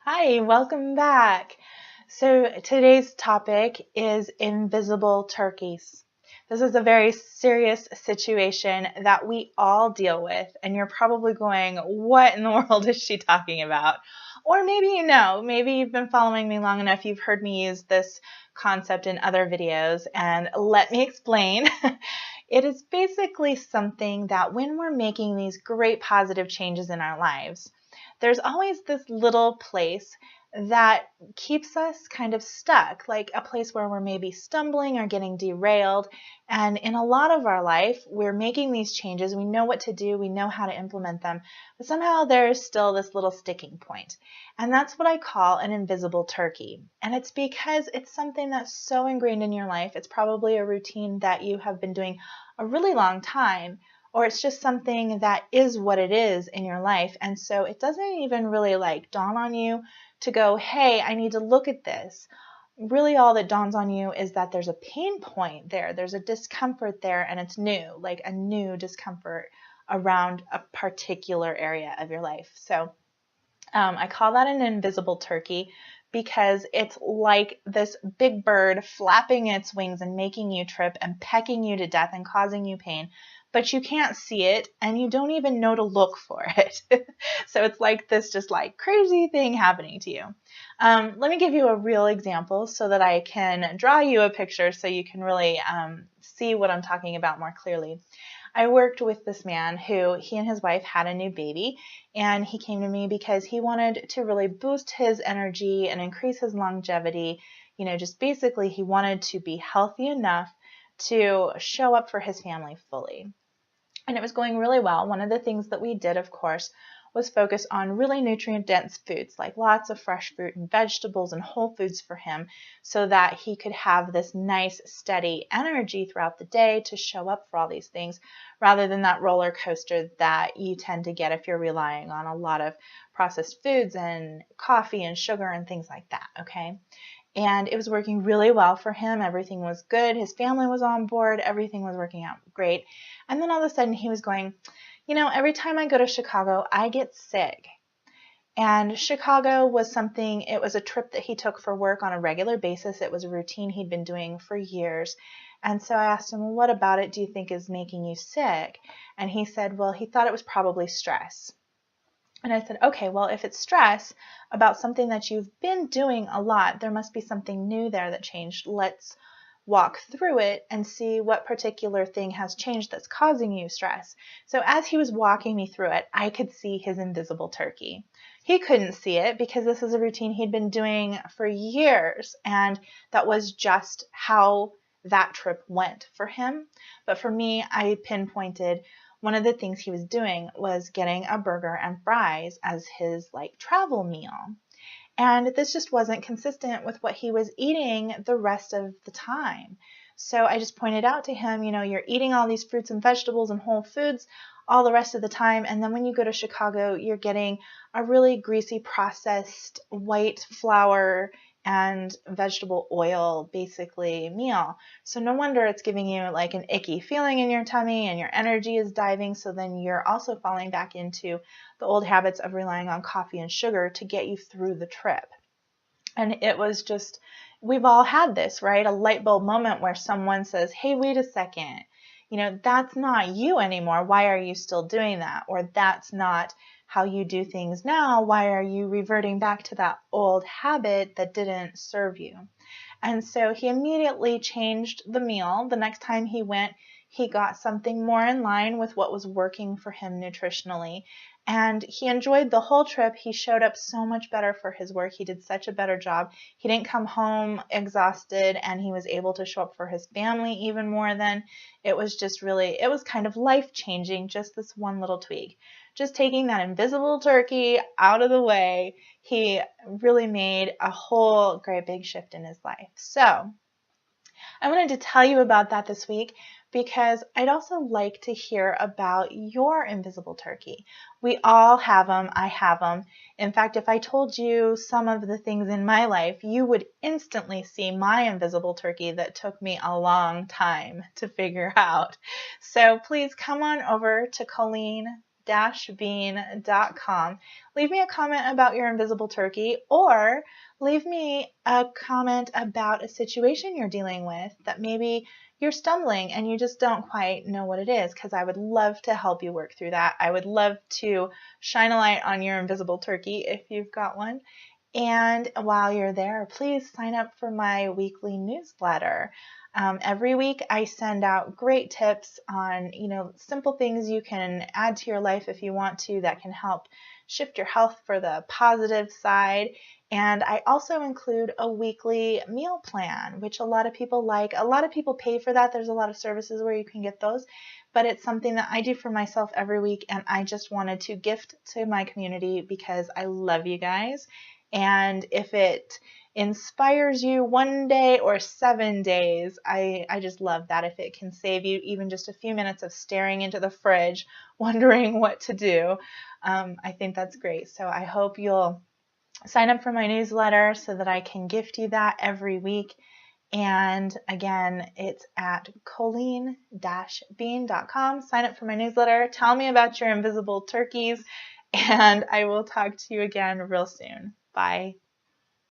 Hi, welcome back. So today's topic is invisible turkeys. This is a very serious situation that we all deal with, and you're probably going, what in the world is she talking about? Or maybe you know, maybe you've been following me long enough, you've heard me use this concept in other videos, and let me explain. It is basically something that when we're making these great positive changes in our lives, there's always this little place that keeps us kind of stuck, like a place where we're maybe stumbling or getting derailed. And in a lot of our life, we're making these changes. We know what to do, we know how to implement them, but somehow there's still this little sticking point. And that's what I call an invisible turkey. And it's because it's something that's so ingrained in your life. It's probably a routine that you have been doing a really long time, or it's just something that is what it is in your life. And so it doesn't even really dawn on you to go, hey, I need to look at this. Really all that dawns on you is that there's a pain point there. There's a discomfort there, and it's new, like a new discomfort around a particular area of your life. So I call that an invisible turkey because it's like this big bird flapping its wings and making you trip and pecking you to death and causing you pain, but you can't see it and you don't even know to look for it. So it's like this just crazy thing happening to you. Let me give you a real example so that I can draw you a picture so you can really see what I'm talking about more clearly. I worked with this man who he and his wife had a new baby, and he came to me because he wanted to really boost his energy and increase his longevity. Just basically he wanted to be healthy enough to show up for his family fully. And it was going really well. One of the things that we did, of course, was focus on really nutrient-dense foods, like lots of fresh fruit and vegetables and whole foods for him, so that he could have this nice, steady energy throughout the day to show up for all these things, rather than that roller coaster that you tend to get if you're relying on a lot of processed foods and coffee and sugar and things like that, okay? And it was working really well for him. Everything was good. His family was on board. Everything was working out great. And then all of a sudden he was going, every time I go to Chicago, I get sick. And Chicago was it was a trip that he took for work on a regular basis. It was a routine he'd been doing for years. And so I asked him, well, what about it do you think is making you sick? And he said, well, he thought it was probably stress. And I said, okay, well, if it's stress about something that you've been doing a lot, there must be something new there that changed. Let's walk through it and see what particular thing has changed that's causing you stress. So as he was walking me through it, I could see his invisible turkey. He couldn't see it because this is a routine he'd been doing for years, and that was just how that trip went for him. But for me, I pinpointed one of the things he was doing was getting a burger and fries as his travel meal. And this just wasn't consistent with what he was eating the rest of the time. So I just pointed out to him, you're eating all these fruits and vegetables and whole foods all the rest of the time. And then when you go to Chicago, you're getting a really greasy, processed white flour and vegetable oil, basically, meal. So no wonder it's giving you an icky feeling in your tummy and your energy is diving. So then you're also falling back into the old habits of relying on coffee and sugar to get you through the trip. And it was just, we've all had this, right? A light bulb moment where someone says, hey, wait a second, that's not you anymore. Why are you still doing that? Or that's not how you do things now. Why are you reverting back to that old habit that didn't serve you? And so he immediately changed the meal. The next time he went, he got something more in line with what was working for him nutritionally. And he enjoyed the whole trip. He showed up so much better for his work. He did such a better job. He didn't come home exhausted, and he was able to show up for his family even more than. It was just really, it was kind of life-changing, just this one little tweak. Just taking that invisible turkey out of the way, he really made a whole great big shift in his life. So I wanted to tell you about that this week because I'd also like to hear about your invisible turkey. We all have them. I have them. In fact, if I told you some of the things in my life, you would instantly see my invisible turkey that took me a long time to figure out. So please come on over to Colleen colleen-bean.com. Leave me a comment about your invisible turkey, or leave me a comment about a situation you're dealing with that maybe you're stumbling and you just don't quite know what it is, because I would love to help you work through that. I would love to shine a light on your invisible turkey if you've got one. And while you're there, please sign up for my weekly newsletter. Every week I send out great tips on, simple things you can add to your life if you want to, that can help shift your health for the positive side. And I also include a weekly meal plan, which a lot of people like. A lot of people pay for that. There's a lot of services where you can get those, but it's something that I do for myself every week, and I just wanted to gift to my community because I love you guys. And if it inspires you one day or 7 days, I just love that. If it can save you even just a few minutes of staring into the fridge, wondering what to do, I think that's great. So I hope you'll sign up for my newsletter so that I can gift you that every week. And again, it's at colleen-bean.com. Sign up for my newsletter. Tell me about your invisible turkeys, and I will talk to you again real soon. Bye.